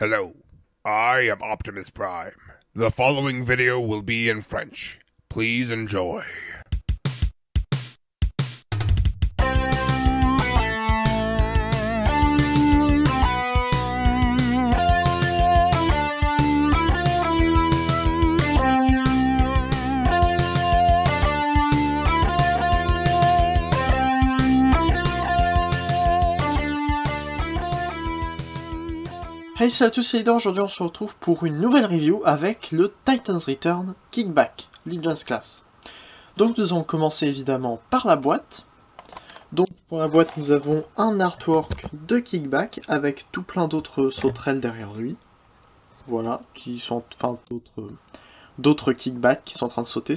Hello, I am Optimus Prime. The following video will be in French. Please enjoy. Hey, salut à tous, c'est Leader. Aujourd'hui on se retrouve pour une nouvelle review avec le Titan's Return Kickback Legends Class. Donc nous allons commencer évidemment par la boîte. Donc pour la boîte nous avons un artwork de Kickback avec tout plein d'autres sauterelles derrière lui. Voilà, qui sont enfin d'autres Kickback qui sont en train de sauter.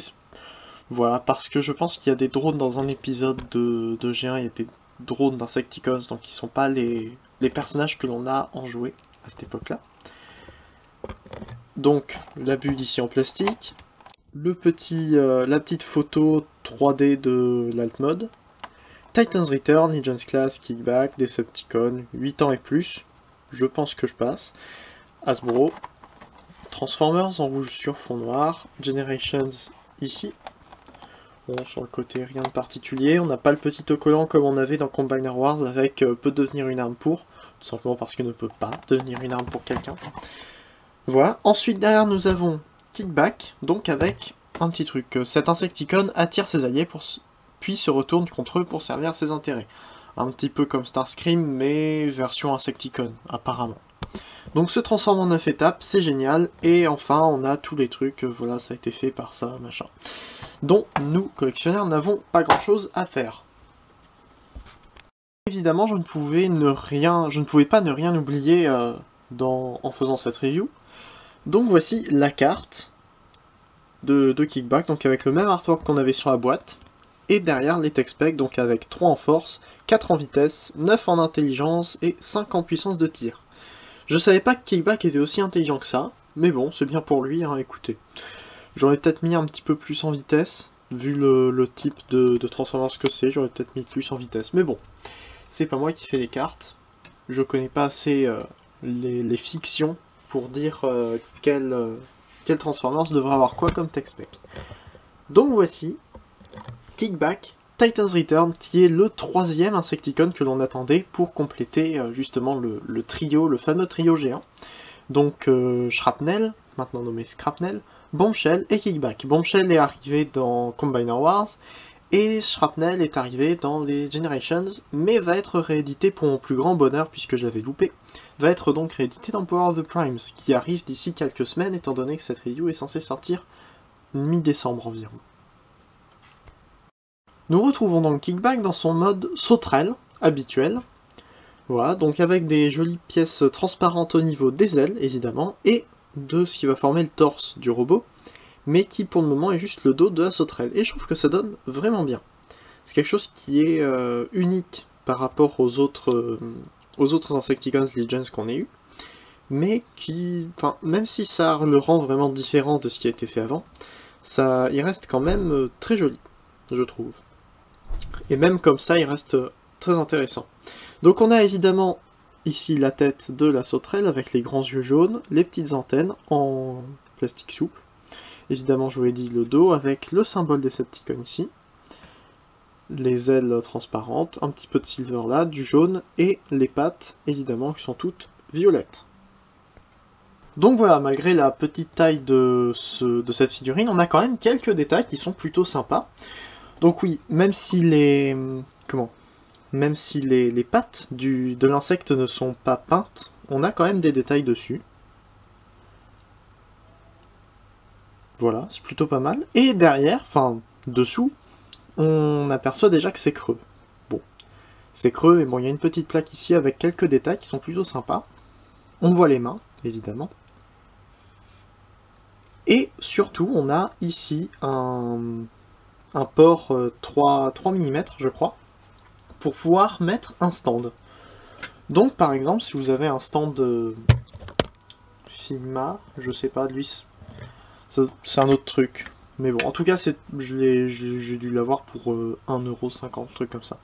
Voilà, parce que je pense qu'il y a des drones dans un épisode de G1, il y a des drones d'Insecticons, donc ils sont pas les personnages que l'on a en jouet à cette époque-là. Donc la bulle ici en plastique, la petite photo 3D de l'alt mode, Titan's Return, Legends Class, Kickback, Decepticon, 8 ans et plus, je pense que je passe, Hasbro, Transformers en rouge sur fond noir, Generations ici. Bon, sur le côté rien de particulier, on n'a pas le petit autocollant comme on avait dans Combiner Wars avec peut devenir une arme pour, tout simplement parce qu'il ne peut pas devenir une arme pour quelqu'un. Voilà, ensuite derrière nous avons Kickback, donc avec un petit truc, cet Insecticon attire ses alliés puis se retourne contre eux pour servir ses intérêts. Un petit peu comme Starscream, mais version Insecticon, apparemment. Donc se transforme en 9 étapes, c'est génial, et enfin on a tous les trucs, voilà, ça a été fait par ça, machin, dont nous, collectionneurs, n'avons pas grand chose à faire. Évidemment, je ne pouvais pas ne rien oublier en faisant cette review. Donc voici la carte de Kickback, donc avec le même artwork qu'on avait sur la boîte, et derrière les tech specs, donc avec 3 en force, 4 en vitesse, 9 en intelligence et 5 en puissance de tir. Je savais pas que Kickback était aussi intelligent que ça, mais bon, c'est bien pour lui, hein, écoutez. J'aurais peut-être mis un petit peu plus en vitesse, vu le type de Transformers que c'est, j'aurais peut-être mis plus en vitesse, mais bon. C'est pas moi qui fais les cartes, je connais pas assez les fictions pour dire quel Transformers devrait avoir quoi comme tech spec. Donc voici Kickback Titan's Return, qui est le 3e Insecticon que l'on attendait pour compléter justement le trio, le fameux trio G1. Donc Shrapnel, maintenant nommé Scrapnel, Bombshell et Kickback. Bombshell est arrivé dans Combiner Wars, et Shrapnel est arrivé dans les Generations, mais va être réédité pour mon plus grand bonheur, puisque j'avais loupé, va être donc réédité dans Power of the Primes, qui arrive d'ici quelques semaines, étant donné que cette review est censée sortir mi-décembre environ. Nous retrouvons donc Kickback dans son mode sauterelle habituel, voilà, donc avec des jolies pièces transparentes au niveau des ailes, évidemment, et de ce qui va former le torse du robot, mais qui pour le moment est juste le dos de la sauterelle, et je trouve que ça donne vraiment bien. C'est quelque chose qui est unique par rapport aux autres Insecticons Legends qu'on ait eu, mais qui, enfin, même si ça le rend vraiment différent de ce qui a été fait avant, il reste quand même très joli, je trouve. Et même comme ça, il reste très intéressant. Donc on a évidemment ici la tête de la sauterelle avec les grands yeux jaunes, les petites antennes en plastique souple. Évidemment, je vous l'ai dit, le dos avec le symbole des Decepticons ici. Les ailes transparentes, un petit peu de silver là, du jaune, et les pattes, évidemment, qui sont toutes violettes. Donc voilà, malgré la petite taille de cette figurine, on a quand même quelques détails qui sont plutôt sympas. Donc oui, même si les pattes de l'insecte ne sont pas peintes, on a quand même des détails dessus. Voilà, c'est plutôt pas mal. Et derrière, enfin dessous, on aperçoit déjà que c'est creux. Bon, c'est creux, et bon, il y a une petite plaque ici avec quelques détails qui sont plutôt sympas. On voit les mains, évidemment. Et surtout, on a ici un port 3 mm, je crois, pour pouvoir mettre un stand. Donc, par exemple, si vous avez un stand Figma, je sais pas, lui, c'est un autre truc. Mais bon, en tout cas, j'ai dû l'avoir pour 1,50€, truc comme ça.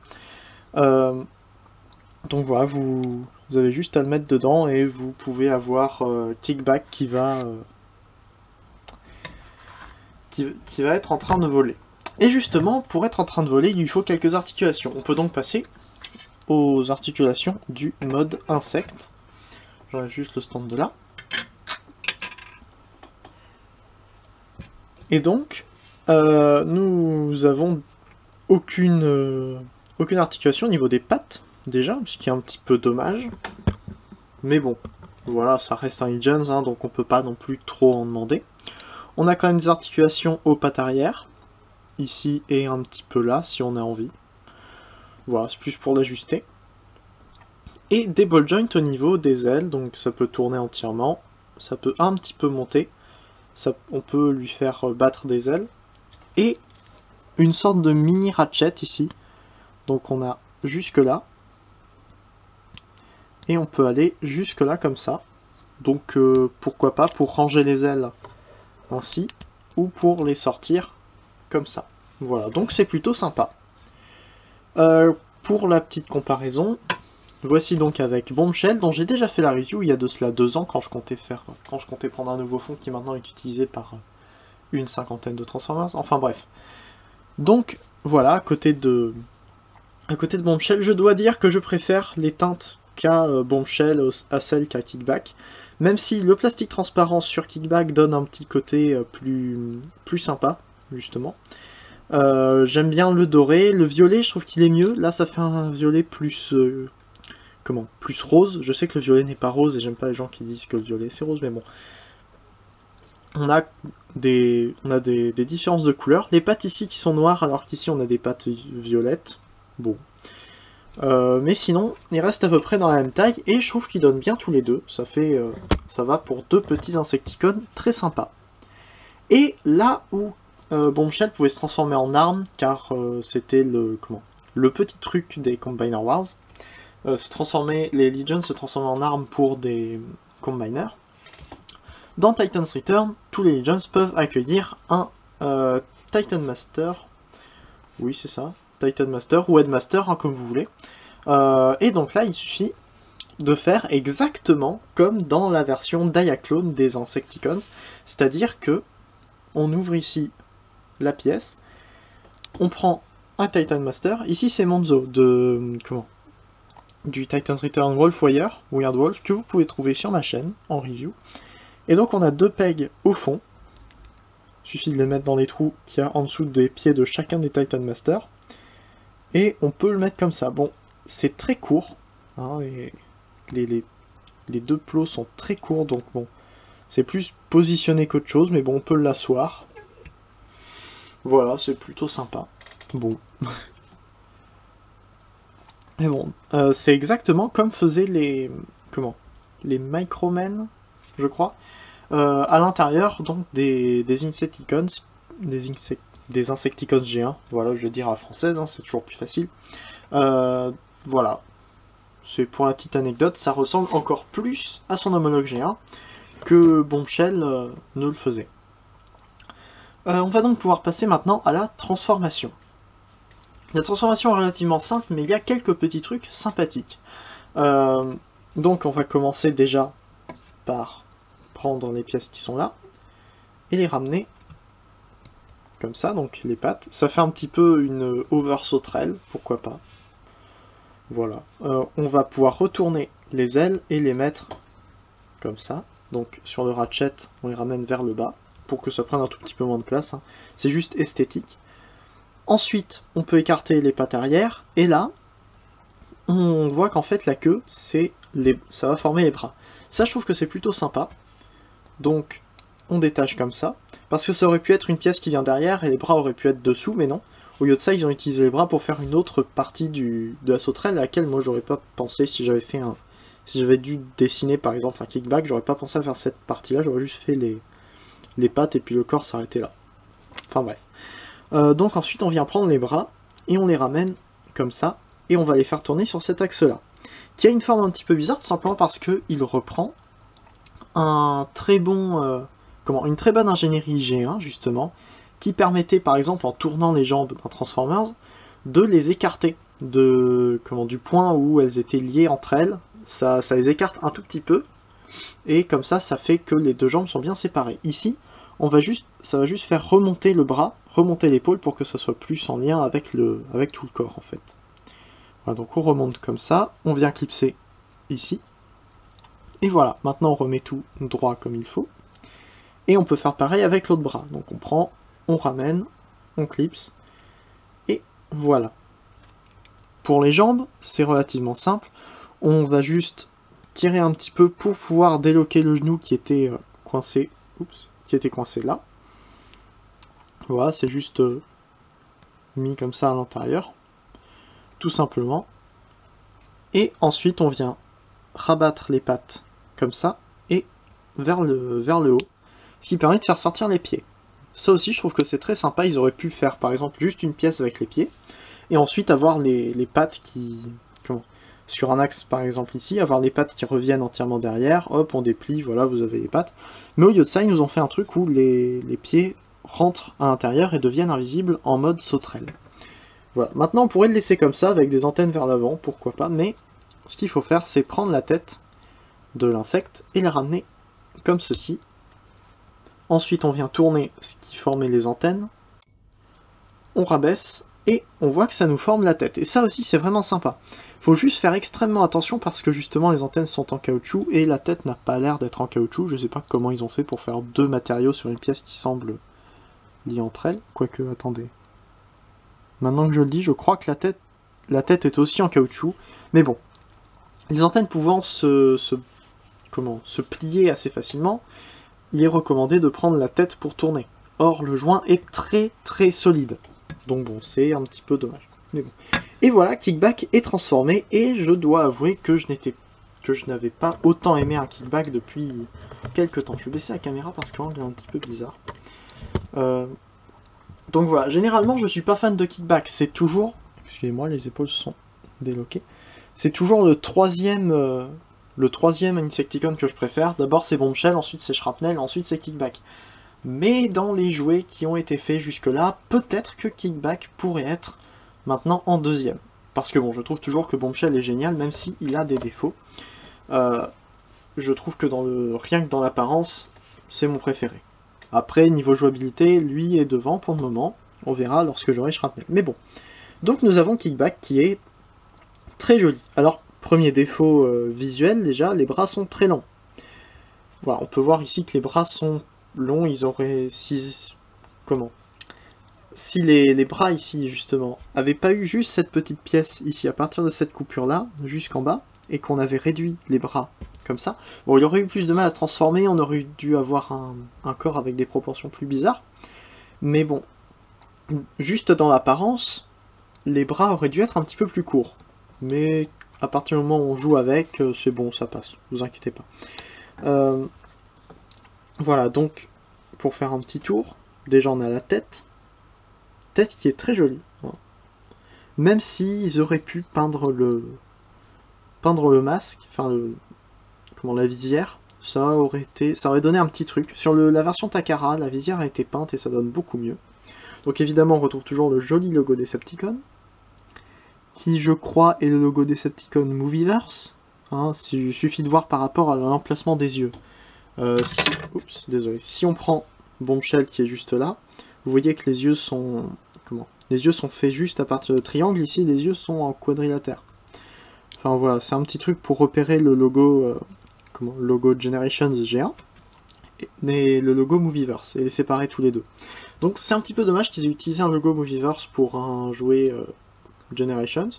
Donc voilà, Vous avez juste à le mettre dedans et vous pouvez avoir Kickback qui va être en train de voler. Et justement, pour être en train de voler, il lui faut quelques articulations. On peut donc passer aux articulations du mode insecte. J'enlève juste le stand de là. Et donc, nous avons aucune articulation au niveau des pattes, déjà, ce qui est un petit peu dommage. Mais bon, voilà, ça reste un Legends, hein, donc on peut pas non plus trop en demander. On a quand même des articulations aux pattes arrière, ici et un petit peu là, si on a envie. Voilà, c'est plus pour l'ajuster. Et des ball joints au niveau des ailes, donc ça peut tourner entièrement, ça peut un petit peu monter, on peut lui faire battre des ailes. Et une sorte de mini ratchet ici, donc on a jusque là. Et on peut aller jusque là comme ça. Donc pourquoi pas pour ranger les ailes ainsi, ou pour les sortir comme ça. Voilà, donc c'est plutôt sympa. Pour la petite comparaison, voici donc avec Bombshell, dont j'ai déjà fait la review il y a de cela 2 ans quand je comptais prendre un nouveau fond qui maintenant est utilisé par une cinquantaine de Transformers. Enfin bref. Donc voilà, à côté de Bombshell, je dois dire que je préfère les teintes qu'à Bombshell à celle qu'à Kickback. Même si le plastique transparent sur Kickback donne un petit côté plus sympa, justement. J'aime bien le doré, le violet, je trouve qu'il est mieux. Là, ça fait un violet plus plus rose. Je sais que le violet n'est pas rose et j'aime pas les gens qui disent que le violet c'est rose, mais bon. On a des différences de couleurs. Les pattes ici qui sont noires alors qu'ici on a des pattes violettes. Bon. Mais sinon, ils restent à peu près dans la même taille et je trouve qu'ils donnent bien tous les deux. Ça va pour 2 petits Insecticons très sympas. Et là où Bombshell pouvait se transformer en arme, car c'était le petit truc des Combiner Wars, les Legions se transformaient en armes pour des Combiners. Dans Titan's Return, tous les Legions peuvent accueillir un Titan Master. Oui, c'est ça. Titan Master ou Headmaster, hein, comme vous voulez. Et donc là, il suffit de faire exactement comme dans la version Diaclone des Insecticons. C'est-à-dire que on ouvre ici la pièce, on prend un Titan Master. Ici, c'est Monzo du Titan's Return Wolfwire, Weird Wolf, que vous pouvez trouver sur ma chaîne en review. Et donc on a 2 pegs au fond. Il suffit de les mettre dans les trous qu'il y a en dessous des pieds de chacun des Titan Masters. Et on peut le mettre comme ça. Bon, c'est très court. Hein, et les 2 plots sont très courts, donc bon. C'est plus positionné qu'autre chose, mais bon, on peut l'asseoir. Voilà, c'est plutôt sympa. Bon. Mais bon, c'est exactement comme faisaient les Micromen, je crois. À l'intérieur, donc, des Insecticons, des Insecticons G1, voilà, je vais dire à la française, hein, c'est toujours plus facile. Voilà, c'est pour la petite anecdote, ça ressemble encore plus à son homologue G1 que Bombshell ne le faisait. On va donc pouvoir passer maintenant à la transformation. La transformation est relativement simple, mais il y a quelques petits trucs sympathiques. Donc on va commencer déjà par prendre les pièces qui sont là et les ramener comme ça, donc les pattes. Ça fait un petit peu une over sauterelle, pourquoi pas. Voilà. On va pouvoir retourner les ailes et les mettre comme ça. Donc sur le ratchet, on les ramène vers le bas pour que ça prenne un tout petit peu moins de place. Hein. C'est juste esthétique. Ensuite, on peut écarter les pattes arrière, et là, on voit qu'en fait la queue, ça va former les bras. Ça, je trouve que c'est plutôt sympa. Donc, on détache comme ça, parce que ça aurait pu être une pièce qui vient derrière, et les bras auraient pu être dessous, mais non. Au lieu de ça, ils ont utilisé les bras pour faire une autre partie de la sauterelle, à laquelle moi j'aurais pas pensé si j'avais fait si j'avais dû dessiner par exemple un kickback, j'aurais pas pensé à faire cette partie-là, j'aurais juste fait les pattes et puis le corps s'arrêtait là. Enfin bref. Donc ensuite on vient prendre les bras et on les ramène comme ça et on va les faire tourner sur cet axe là qui a une forme un petit peu bizarre tout simplement parce qu'il reprend une très bonne ingénierie G1 justement qui permettait par exemple en tournant les jambes d'un Transformers de les écarter du point où elles étaient liées entre elles ça les écarte un tout petit peu, et comme ça fait que les deux jambes sont bien séparées. Ici, ça va juste faire remonter le bras, remonter l'épaule pour que ça soit plus en lien avec tout le corps en fait. Voilà, donc on remonte comme ça, on vient clipser ici, et voilà, maintenant on remet tout droit comme il faut, et on peut faire pareil avec l'autre bras. Donc on prend, on ramène, on clipse, et voilà. Pour les jambes, c'est relativement simple, on va juste tirer un petit peu pour pouvoir déloquer le genou qui était coincé, là. Voilà, c'est juste mis comme ça à l'intérieur, tout simplement. Et ensuite on vient rabattre les pattes comme ça, et vers le haut, ce qui permet de faire sortir les pieds. Ça aussi je trouve que c'est très sympa, ils auraient pu faire par exemple juste une pièce avec les pieds, et ensuite avoir les pattes qui... sur un axe par exemple ici, avoir les pattes qui reviennent entièrement derrière, hop on déplie, voilà vous avez les pattes. Mais au lieu de ça, ils nous ont fait un truc où les pieds rentrent à l'intérieur et deviennent invisibles en mode sauterelle. Voilà, maintenant on pourrait le laisser comme ça avec des antennes vers l'avant, pourquoi pas, mais ce qu'il faut faire c'est prendre la tête de l'insecte et la ramener comme ceci. Ensuite on vient tourner ce qui formait les antennes, on rabaisse et on voit que ça nous forme la tête. Et ça aussi c'est vraiment sympa. Faut juste faire extrêmement attention parce que justement les antennes sont en caoutchouc et la tête n'a pas l'air d'être en caoutchouc. Je sais pas comment ils ont fait pour faire deux matériaux sur une pièce qui semble liée entre elles. Quoique, attendez. Maintenant que je le dis, je crois que la tête est aussi en caoutchouc. Mais bon, les antennes pouvant se plier assez facilement, il est recommandé de prendre la tête pour tourner. Or, le joint est très très solide. Donc bon, c'est un petit peu dommage. Mais bon. Et voilà, Kickback est transformé, et je dois avouer que je n'avais pas autant aimé un Kickback depuis quelques temps. Je vais baisser la caméra parce que l'angle est un petit peu bizarre. Donc voilà, généralement je suis pas fan de Kickback, c'est toujours... Excusez-moi, les épaules sont déloquées. C'est toujours le troisième Insecticon que je préfère. D'abord c'est Bombshell, ensuite c'est Shrapnel, ensuite c'est Kickback. Mais dans les jouets qui ont été faits jusque-là, peut-être que Kickback pourrait être maintenant en deuxième. Parce que bon, je trouve toujours que Bombshell est génial, même s'il a des défauts. Je trouve que rien que dans l'apparence, c'est mon préféré. Après, niveau jouabilité, lui est devant pour le moment. On verra lorsque j'aurai Shrapnel. Mais bon. Donc nous avons Kickback qui est très joli. Alors, premier défaut visuel, déjà, les bras sont très longs. Voilà, on peut voir ici que les bras sont longs, ils auraient... Si les bras ici, justement, avaient pas eu juste cette petite pièce ici, à partir de cette coupure-là, jusqu'en bas, et qu'on avait réduit les bras comme ça, bon, il aurait eu plus de mal à se transformer, on aurait dû avoir un corps avec des proportions plus bizarres, mais bon, juste dans l'apparence, les bras auraient dû être un petit peu plus courts. Mais à partir du moment où on joue avec, c'est bon, ça passe, vous inquiétez pas. Voilà, donc, pour faire un petit tour, déjà on a la tête qui est très jolie. Voilà. Même s'ils auraient pu peindre le masque, enfin la visière, ça aurait donné un petit truc. Sur la version Takara, la visière a été peinte et ça donne beaucoup mieux. Donc évidemment on retrouve toujours le joli logo Decepticon, qui je crois est le logo Decepticon Movieverse. Hein, il suffit de voir par rapport à l'emplacement des yeux. Si on prend Bombshell qui est juste là, vous voyez que les yeux sont... Les yeux sont faits juste à partir de triangles, ici les yeux sont en quadrilatère. Enfin voilà, c'est un petit truc pour repérer le logo, logo Generations G1, et le logo Movieverse, et les séparer tous les deux. Donc c'est un petit peu dommage qu'ils aient utilisé un logo Movieverse pour un jouet Generations,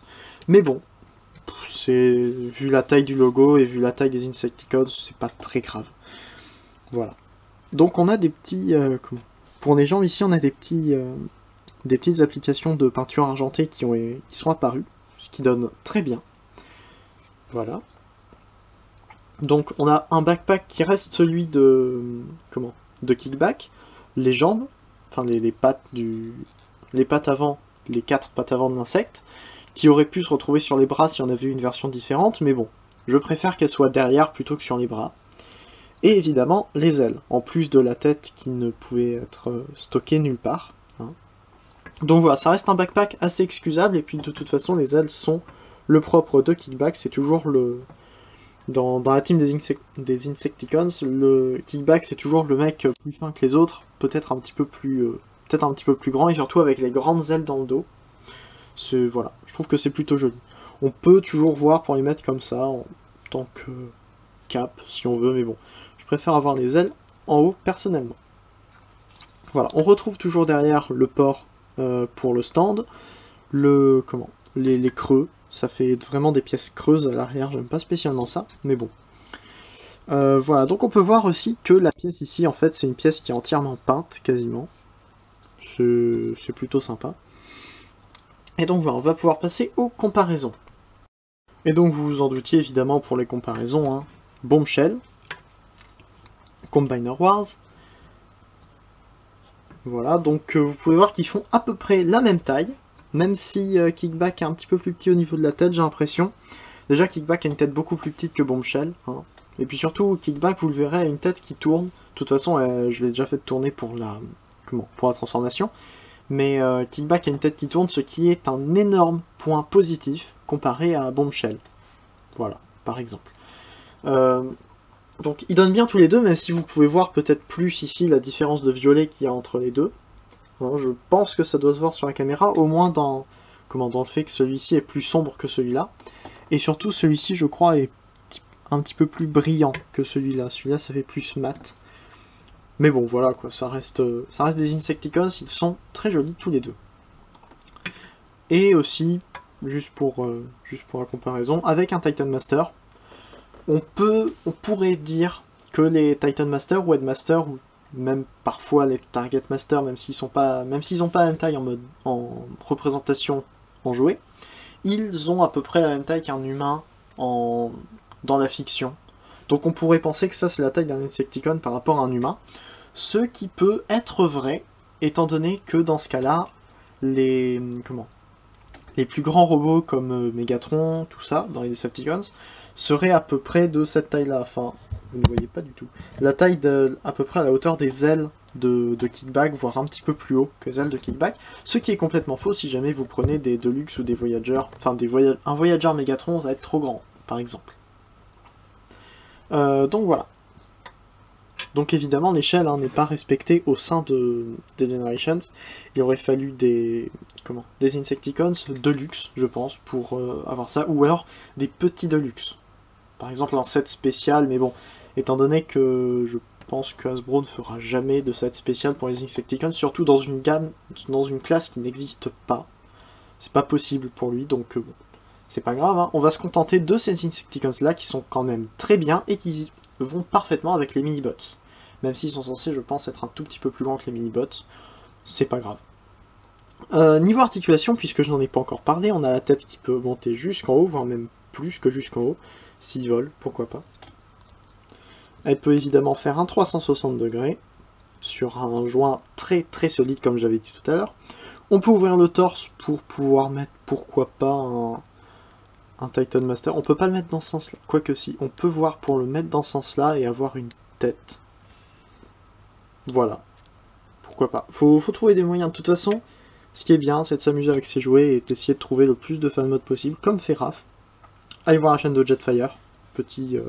mais bon, vu la taille du logo et vu la taille des Insecticons, c'est pas très grave. Voilà. Donc on a des petits... pour les gens ici, on a des petites applications de peinture argentée qui sont apparues, ce qui donne très bien. Voilà. Donc on a un backpack qui reste celui de Kickback, les jambes, enfin les pattes avant, les 4 pattes avant de l'insecte, qui auraient pu se retrouver sur les bras si on avait une version différente, mais bon, je préfère qu'elles soient derrière plutôt que sur les bras. Et évidemment les ailes, en plus de la tête qui ne pouvait être stockée nulle part. Hein. Donc voilà, ça reste un backpack assez excusable, et puis de toute façon les ailes sont le propre de Kickback, c'est toujours Dans la team des Insecticons, le Kickback c'est toujours le mec plus fin que les autres, peut-être un petit peu plus grand et surtout avec les grandes ailes dans le dos. Voilà, je trouve que c'est plutôt joli. On peut toujours voir pour les mettre comme ça en tant que cap si on veut, mais bon, je préfère avoir les ailes en haut personnellement. Voilà, on retrouve toujours derrière le port pour le stand, les creux. Ça fait vraiment des pièces creuses à l'arrière, j'aime pas spécialement ça, mais bon. Voilà, donc on peut voir aussi que la pièce ici, en fait, c'est une pièce qui est entièrement peinte, quasiment. C'est plutôt sympa. Et donc voilà, on va pouvoir passer aux comparaisons. Et donc vous vous en doutiez évidemment pour les comparaisons, hein. Bombshell, Combiner Wars. Voilà, donc vous pouvez voir qu'ils font à peu près la même taille. Même si Kickback est un petit peu plus petit au niveau de la tête, j'ai l'impression. Déjà, Kickback a une tête beaucoup plus petite que Bombshell. Hein. Et puis surtout, Kickback, vous le verrez, a une tête qui tourne. De toute façon, je l'ai déjà fait tourner pour la transformation. Mais Kickback a une tête qui tourne, ce qui est un énorme point positif comparé à Bombshell. Voilà, par exemple. Donc, ils donnent bien tous les deux, même si vous pouvez voir peut-être plus ici la différence de violet qu'il y a entre les deux. Je pense que ça doit se voir sur la caméra, au moins dans le fait que celui-ci est plus sombre que celui-là. Et surtout, celui-ci, je crois, est un petit peu plus brillant que celui-là. Celui-là, ça fait plus mat. Mais bon, voilà, quoi, ça reste des Insecticons, ils sont très jolis tous les deux. Et aussi, juste pour la comparaison, avec un Titan Master, on pourrait dire que les Titan Master ou Headmaster, ou même parfois les Target Master, même s'ils n'ont pas la même taille en représentation en jouet, ils ont à peu près la même taille qu'un humain dans la fiction. Donc on pourrait penser que ça c'est la taille d'un Insecticon par rapport à un humain, ce qui peut être vrai, étant donné que dans ce cas-là, les plus grands robots comme Megatron, tout ça, dans les Decepticons, seraient à peu près de cette taille-là. Enfin, vous ne voyez pas du tout. La taille à peu près à la hauteur des ailes de Kickback, voire un petit peu plus haut que les ailes de Kickback. Ce qui est complètement faux si jamais vous prenez des Deluxe ou des Voyagers. Enfin, un Voyager Megatron va être trop grand, par exemple. Donc voilà. Donc évidemment, l'échelle n'est pas respectée au sein des Generations. Il aurait fallu des Insecticons Deluxe, je pense, pour avoir ça. Ou alors des petits Deluxe. Par exemple un set spécial, mais bon, étant donné que je pense que Hasbro ne fera jamais de set spécial pour les Insecticons, surtout dans une classe qui n'existe pas. C'est pas possible pour lui, donc bon, c'est pas grave, hein. On va se contenter de ces Insecticons là qui sont quand même très bien et qui vont parfaitement avec les mini-bots. Même s'ils sont censés, je pense, être un tout petit peu plus grands que les mini-bots, c'est pas grave. Niveau articulation, puisque je n'en ai pas encore parlé, on a la tête qui peut monter jusqu'en haut, voire même plus que jusqu'en haut. S'il vole, pourquoi pas. Elle peut évidemment faire un 360 degrés sur un joint très très solide comme j'avais dit tout à l'heure. On peut ouvrir le torse pour pouvoir mettre, pourquoi pas, un Titan Master. On peut pas le mettre dans ce sens-là, quoique si. On peut voir pour le mettre dans ce sens-là et avoir une tête. Voilà. Pourquoi pas. Faut trouver des moyens. De toute façon, ce qui est bien, c'est de s'amuser avec ses jouets et d'essayer de trouver le plus de fan mode possible, comme fait Raph. Allez voir la chaîne de Jetfire, petit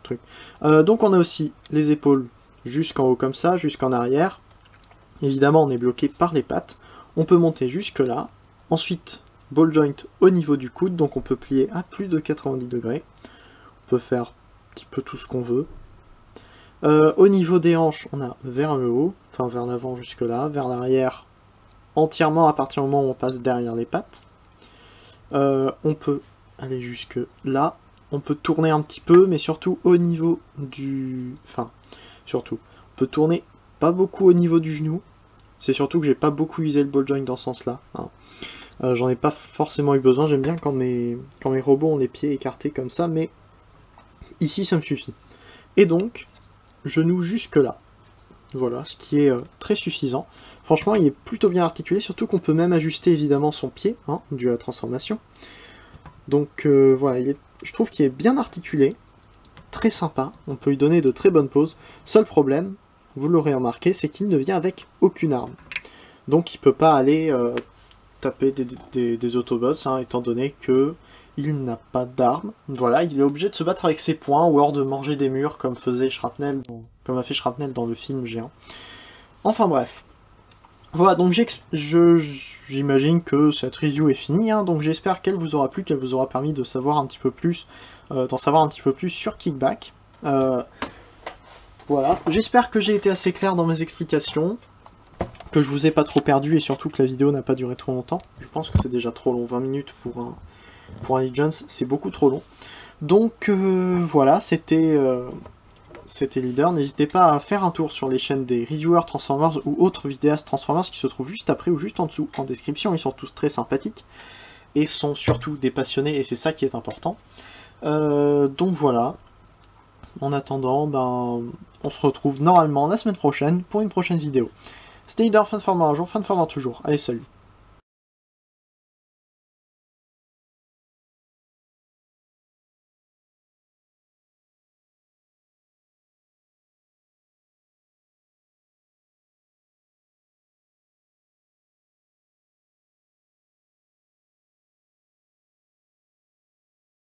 truc. Donc on a aussi les épaules jusqu'en haut comme ça, jusqu'en arrière. Évidemment on est bloqué par les pattes. On peut monter jusque là. Ensuite, ball joint au niveau du coude, donc on peut plier à plus de 90 degrés. On peut faire un petit peu tout ce qu'on veut. Au niveau des hanches, on a vers le haut, enfin vers l'avant jusque là, vers l'arrière entièrement à partir du moment où on passe derrière les pattes. On peut aller jusque là, on peut tourner un petit peu, mais surtout au niveau on peut tourner pas beaucoup au niveau du genou. C'est surtout que j'ai pas beaucoup usé le ball joint dans ce sens-là. Hein. J'en ai pas forcément eu besoin, j'aime bien quand mes robots ont les pieds écartés comme ça, mais ici ça me suffit. Et donc, genou jusque là. Voilà, ce qui est très suffisant. Franchement, il est plutôt bien articulé, surtout qu'on peut même ajuster évidemment son pied, hein, dû à la transformation. Donc voilà, je trouve qu'il est bien articulé, très sympa, on peut lui donner de très bonnes poses. Seul problème, vous l'aurez remarqué, c'est qu'il ne vient avec aucune arme. Donc il ne peut pas aller taper des Autobots, hein, étant donné que il n'a pas d'arme. Voilà, il est obligé de se battre avec ses poings ou alors de manger des murs comme faisait Shrapnel, comme a fait Shrapnel dans le film Géant. Enfin bref. Voilà, donc j'imagine que cette review est finie, hein, donc j'espère qu'elle vous aura plu, qu'elle vous aura permis de savoir un petit peu plus, d'en savoir un petit peu plus sur Kickback. Voilà, j'espère que j'ai été assez clair dans mes explications, que je vous ai pas trop perdu et surtout que la vidéo n'a pas duré trop longtemps. Je pense que c'est déjà trop long, 20 minutes pour un Legends, c'est beaucoup trop long. Donc voilà, c'était Leader. N'hésitez pas à faire un tour sur les chaînes des reviewers Transformers ou autres vidéastes Transformers qui se trouvent juste après ou juste en dessous en description. Ils sont tous très sympathiques et sont surtout des passionnés et c'est ça qui est important. Donc voilà. En attendant, ben, on se retrouve normalement la semaine prochaine pour une prochaine vidéo. C'était Leader, Fanformer un jour, Fanformer toujours. Allez, salut.